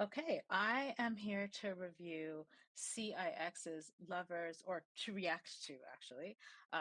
Okay, I am here to review CIX's Lovers, or to react to actually,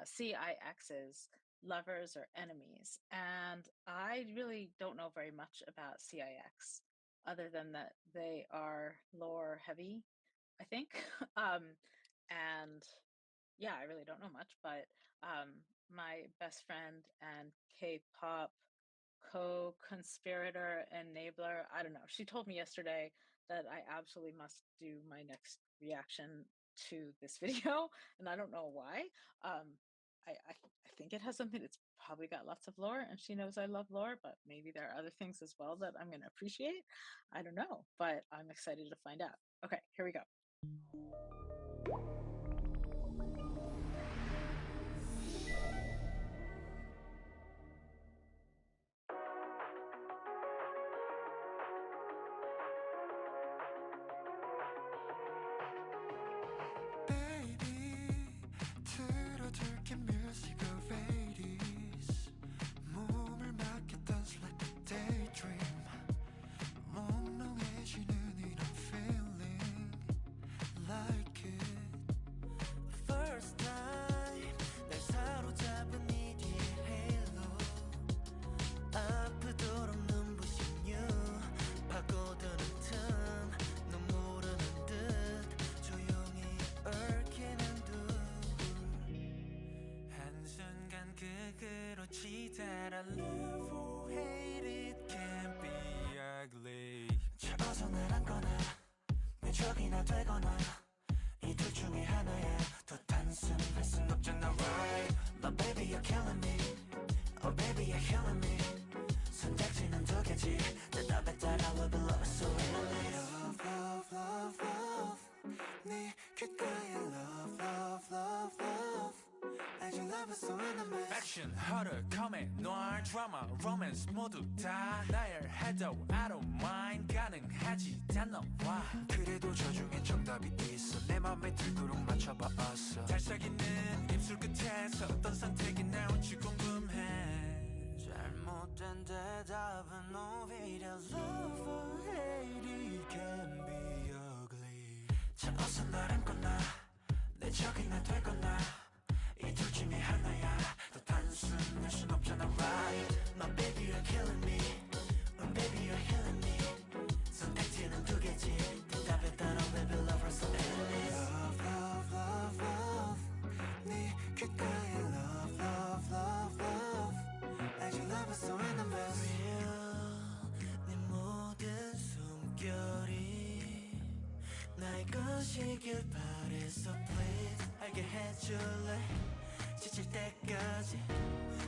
CIX's Lovers or Enemies. And I really don't know very much about CIX other than that they are lore heavy, I think. um, and yeah, I really don't know much, but my best friend and K-pop co-conspirator, enabler. I don't know. She told me yesterday that I absolutely must do my next reaction to this video, and I don't know why. Um, I think it has something. It's probably got lots of lore, and she knows I love lore, but maybe there are other things as well that I'm going to appreciate. I don't know, but I'm excited to find out. Okay, here we go. Baby, 틀어줄게 music ladies. 몸을 맡겼던 like a daydream. 몽롱해지는 이런 feeling like it. First time 날 사로잡은 이 뒤의 halo. 아프도록 눈부신 you. 파고드는 틈, 넌 모르는 듯 조용히 얽히는 한순간 극으로 치달아 Love or hate it can be ugly 잡아서 날 안거나 내 적이나 되거나 이 둘 중에 하나야 더 단순할 순 없잖아 right But baby you're killing me Oh baby you're killing me 선택지는 두 개지 대답에 따라 we'll be lovers so endless Love love love love 네 귓가에 love love love love As you love us so enemies Action, horror, comedy, noir, drama, romance 모두 다 나열 해도 I don't mind 가능하지 단 너와 그래도 저 중엔 정답이 있어 내 맘에 들도록 맞춰봐 어서 달싹이는 입술 끝에서 어떤 선택이 나올지 궁금해 잘못된 대답은 오히려 Love or hate it can be ugly 자 어서 날 안거나 내 적이나 되거나 이 둘 중에 하나야 더 단순할 순 없잖아 right My baby you're killing me My baby you're healing me 선택지는 두 개지 대답에 따라 we'll be lovers so endless Love love love love 네 귓가에 love love love love As you love us so enemies Real 네 모든 숨결이 나의 것이길 바래 So please 알게 해줄래 지칠 때까지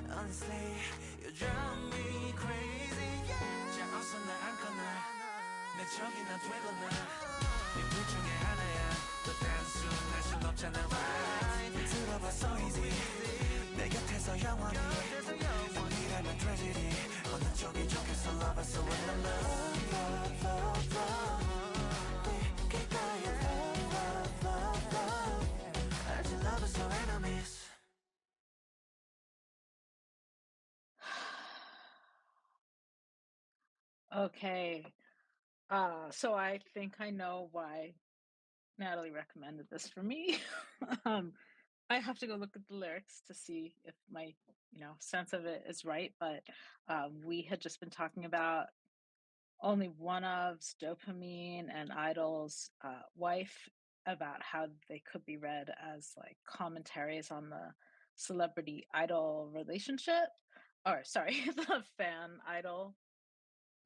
Honestly you drive me crazy yeah 자 어서 날 안거나 내 적이나 되거나 이 둘 중에 하나야 더 단순할 순 없잖아 right 들어봐 so easy 내 곁에서 영원히 이라면 tragedy 어느 쪽이 좋겠어 love us so endless Love love love 네 귓가에 love love love love As you love us so enemies Okay, so I think I know why Natalie recommended this for me. um, I have to go look at the lyrics to see if my, sense of it is right. But we had just been talking about only one of's dopamine and idol's wife, about how they could be read as like commentaries on the celebrity idol relationship, or sorry, the fan idol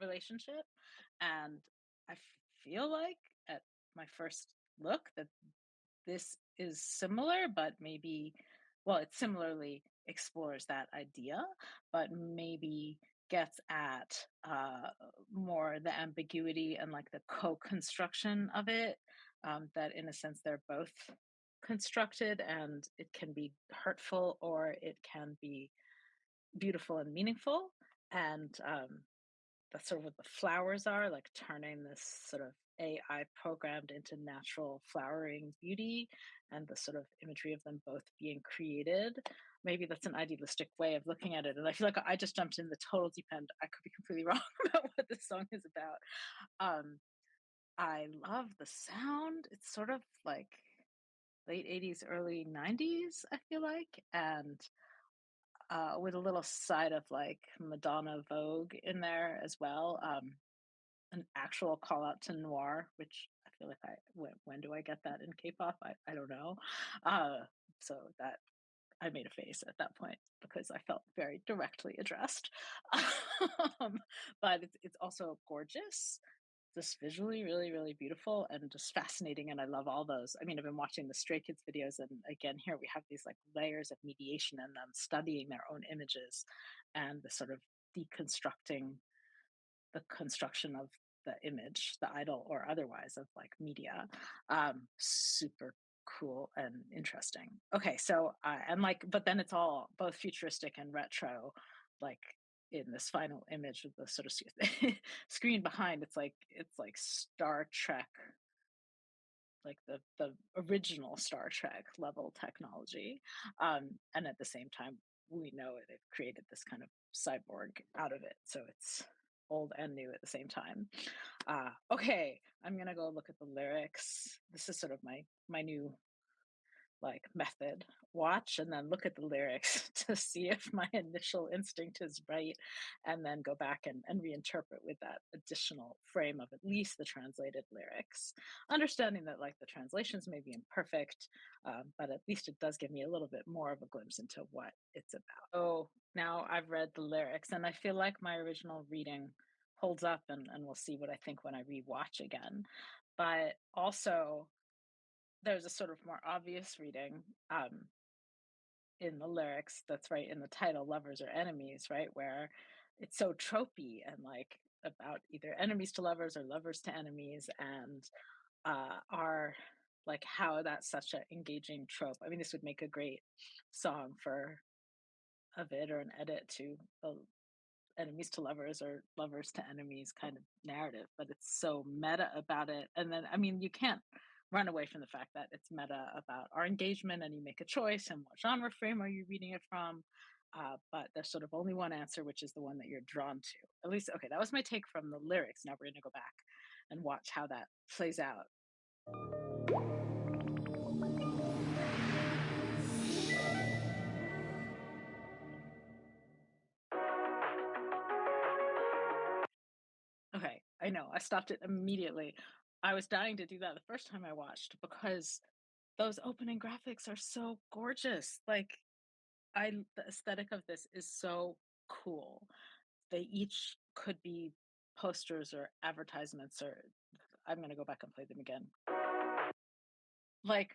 relationship. And I feel like at my first look that this is similar, but maybe, well, it similarly explores that idea, but maybe gets at more the ambiguity and like the co-construction of it. That in a sense they're both constructed, and it can be hurtful or it can be beautiful and meaningful. And that's sort of what the flowers are, like turning this sort of AI programmed into natural flowering beauty, and the sort of imagery of them both being created. Maybe that's an idealistic way of looking at it. And I feel like I just jumped in the total deep end. I could be completely wrong about what this song is about. Um, I love the sound. It's sort of like late 80s, early 90s, I feel like, and with a little side of like Madonna Vogue in there as well. An actual call out to noir, which I feel like when do I get that in K-pop? I don't know. Uh, so that I made a face at that point because I felt very directly addressed. um, but it's also gorgeous, just visually really really beautiful and just fascinating, and I love all those. I mean, I've been watching the Stray Kids videos, and again here we have these like layers of mediation and them studying their own images and the sort of deconstructing the construction of the image, the idol or otherwise of like media. Super cool and interesting. Okay, so and like, but then it's all both futuristic and retro, like in this final image of the sort of screen behind. It's like Star Trek, like the original Star Trek level technology, and at the same time, we know they've created this kind of cyborg out of it, so it's old and new at the same time. Okay, I'm gonna go look at the lyrics. This is sort of my new like method. Watch and then look at the lyrics to see if my initial instinct is right, and then go back and reinterpret with that additional frame of at least the translated lyrics, understanding that like the translations may be imperfect, but at least it does give me a little bit more of a glimpse into what it's about. Oh, now I've read the lyrics and I feel like my original reading holds up, and we'll see what I think when I rewatch again. But also there's a sort of more obvious reading, in the lyrics that's right in the title, "Lovers or Enemies," right? Where it's so tropey and, like, about either enemies to lovers or lovers to enemies, and, are like, how that's such an engaging trope. I mean, this would make a great song for a vid or an edit to the enemies to lovers or lovers to enemies kind of narrative, but it's so meta about it. And then, I mean, you can't run away from the fact that it's meta about our engagement, and you make a choice and what genre frame are you reading it from. But there's sort of only one answer, which is the one that you're drawn to. At least, okay, that was my take from the lyrics. Now we're going to go back and watch how that plays out. Okay, I know I stopped it immediately. I was dying to do that the first time I watched because those opening graphics are so gorgeous. Like, the aesthetic of this is so cool. They each could be posters or advertisements, or I'm gonna go back and play them again. Like,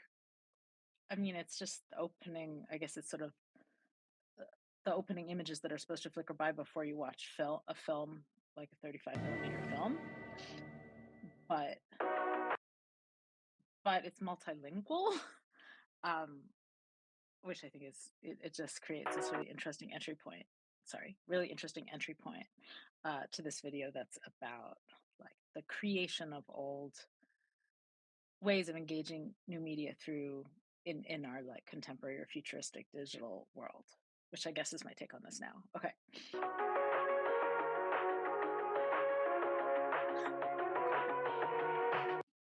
I mean, it's just the opening, I guess it's sort of the opening images that are supposed to flicker by before you watch a film, like a 35 millimeter film, but it's multilingual, um, which I think it just creates this really interesting entry point. Sorry, really interesting entry point to this video that's about like the creation of old ways of engaging new media through in our like contemporary or futuristic digital world, which I guess is my take on this now. Okay.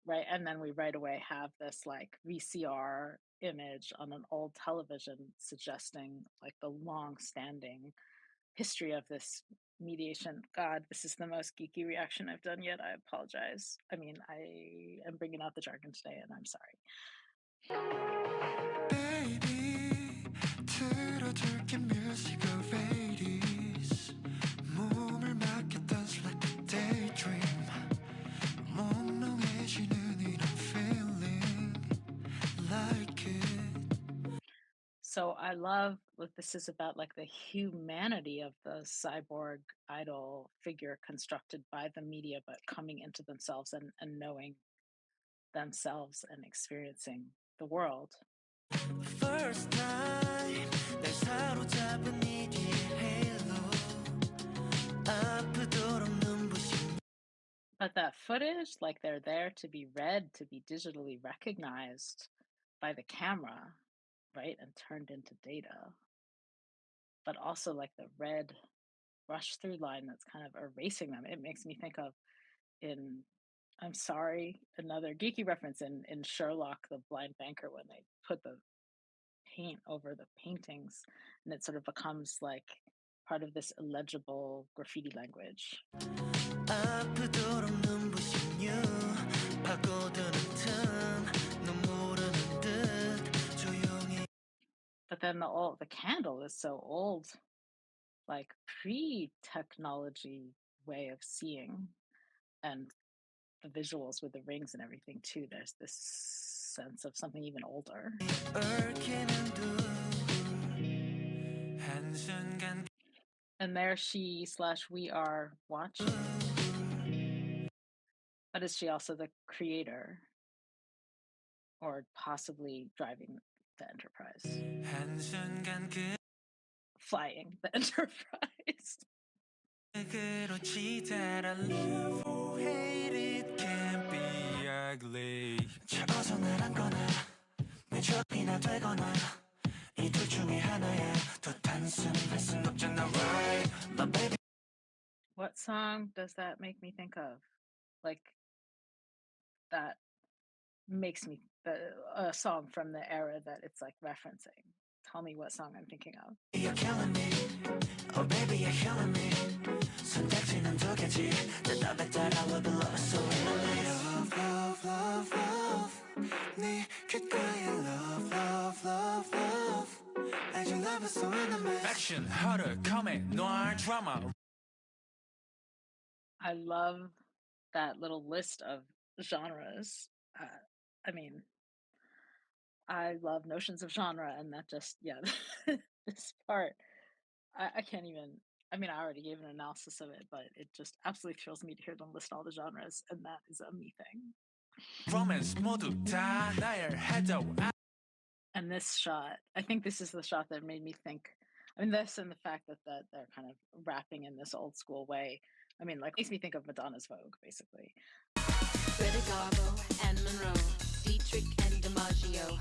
Right, and then we right away have this like VCR image on an old television suggesting like the long standing history of this mediation. God, this is the most geeky reaction I've done yet. I apologize. I mean, I am bringing out the jargon today, and I'm sorry. Baby 틀어줄게 musical ladies 몸을 맡겨 dance like a daydream 몽롱해지는 이런 feeling like it. So I love what this is about, like the humanity of the cyborg idol figure constructed by the media, but coming into themselves and knowing themselves and experiencing the world. First time 날 사로잡은 이 뒤의 halo 아프도록 눈부신 But that footage, like they're there to be read, to be digitally recognized by the camera, right? And turned into data. But also like the red rush through line that's kind of erasing them. It makes me think of in I'm sorry, another geeky reference in Sherlock, the blind banker, when they put the paint over the paintings, and it sort of becomes like part of this illegible graffiti language. 앞으도록 눈부신 you 파고드는 틈 모르는 듯 조용히 But then the candle is so old, like pre-technology way of seeing, and the visuals with the rings and everything too. There's this sense of something even older. 얽히는 한순간 And there she/we are watching. But is she also the creator or possibly driving the Enterprise? 한순간 Flying the Enterprise. 그렇지 that I love or hate it can't be ugly 잡아서 날 안거나 내 적이나 되거나 이 둘 중에 하나야 더 단순할 순 없잖아 right my baby. What song does that make me think of? Like that makes me a song from the era that it's like referencing. Tell me what song I'm thinking of. You're killing me oh baby you're killing me 선택지는 두 개지 대답에 따라 love love so endless love love love love 네 귓가에 love love love love as you love is so endless action horror comedy noir drama. I love that little list of genres. I mean, I love notions of genre, and that just, yeah, this part, I can't even. I mean, I already gave an analysis of it, but it just absolutely thrills me to hear them list all the genres, and that is a me thing. romance 모두 다 날 해도 And this shot, I think this is the shot that made me think. I mean, this and the fact that they're kind of rapping in this old school way. I mean, like makes me think of Madonna's Vogue, basically. Greta Garbo, Anne Monroe, Dietrich and DiMaggio,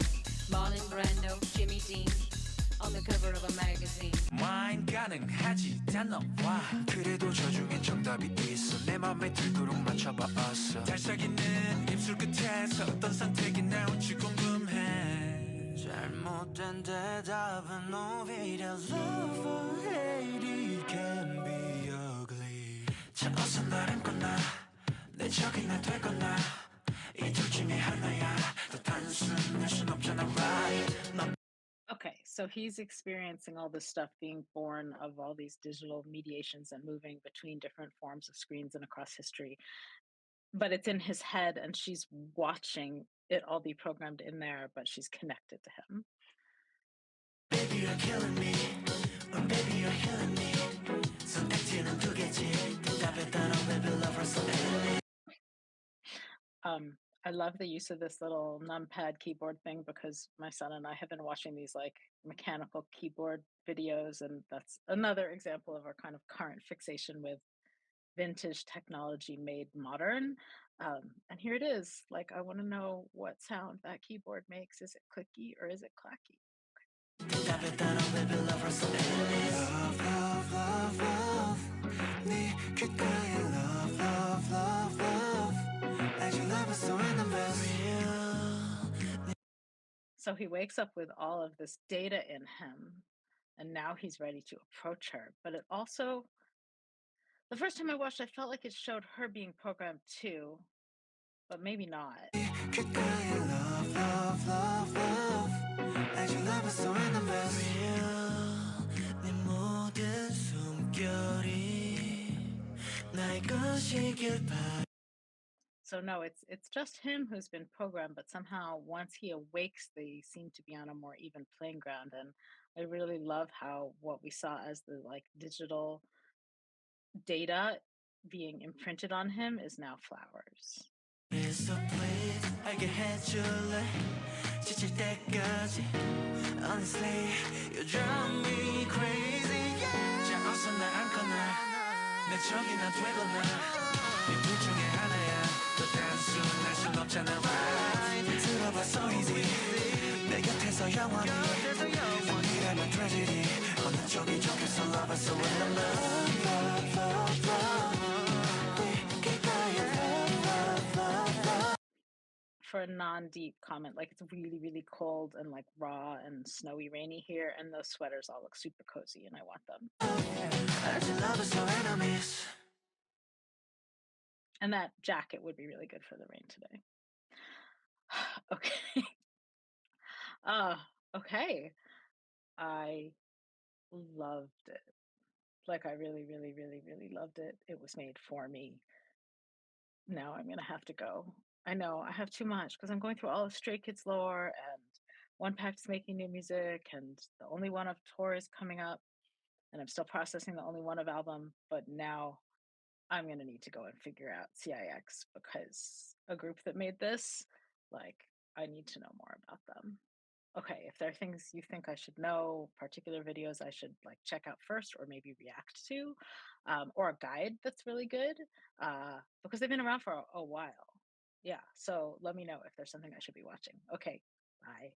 Marlon Brando, Jimmy Dean, on the cover of a magazine. mind 가능하지 않아와 그래도 저 중엔 정답이 있어 내 맘에 들도록 맞춰봤어 달싹이는 입술 끝에서 어떤 선택이 나올지 궁금해 잘못된 대답은 오히려 love or hate it can be ugly 잡아서 날 안거나 내 적이 나 되거나 이 둘 중에 하나야 더 단순할 순 없잖아 right Okay, so he's experiencing all this stuff being born of all these digital mediations and moving between different forms of screens and across history. But it's in his head, and she's watching it all be programmed in there, but she's connected to him. Baby, you're killing me. Oh, baby, you're healing me. 선택지는 두 개지. 대답에 따라 baby lover so endless. I love the use of this little numpad keyboard thing because my son and I have been watching these like mechanical keyboard videos, and that's another example of our kind of current fixation with vintage technology made modern. And here it is. Like, I want to know what sound that keyboard makes. Is it clicky or is it clacky? 대답에 따라 baby lover so endless. Love, love, love, love. 네 귓가에 love, love, love, love. As you love is so endless. So he wakes up with all of this data in him, and now he's ready to approach her. But it also, the first time I watched, I felt like it showed her being programmed too, but maybe not. 귓가에 love, love, love, love. As you love is so endless. 네 모든 숨결이 나의 것이길 바래. So no, it's just him who's been programmed, but somehow once he awakes, they seem to be on a more even playing ground. And I really love how what we saw as the like digital data being imprinted on him is now flowers. So please 알게 해줄래 지칠 때까지 Honestly you drive me crazy yeah. 자 어서 날 안거나 내 적이나 되거나 이 둘 중에 하나야 더 단순할 순 없잖아 right 들어봐 so easy 내 곁에서 영원히 아니라면 tragedy 어느 쪽이 좋겠어 love is so in love love love love 네 귓가에 love love love for a non-deep comment, like, it's really, really cold and, like, raw and snowy, rainy here, and those sweaters all look super cozy, and I want them. 알지 lovers or enemies And that jacket would be really good for the rain today. Okay. Okay. I loved it. Like, I really, really, really, really loved it. It was made for me. Now I'm gonna have to go. I know, I have too much because 'cause I'm going through all of Stray Kids lore, and One Pact's making new music, and The Only One of tour is coming up, and I'm still processing The Only One of album, but now I'm gonna need to go and figure out CIX because a group that made this, like, I need to know more about them. Okay, if there are things you think I should know, particular videos I should like check out first or maybe react to, or a guide that's really good, because they've been around for a while. Yeah, so let me know if there's something I should be watching. Okay, bye.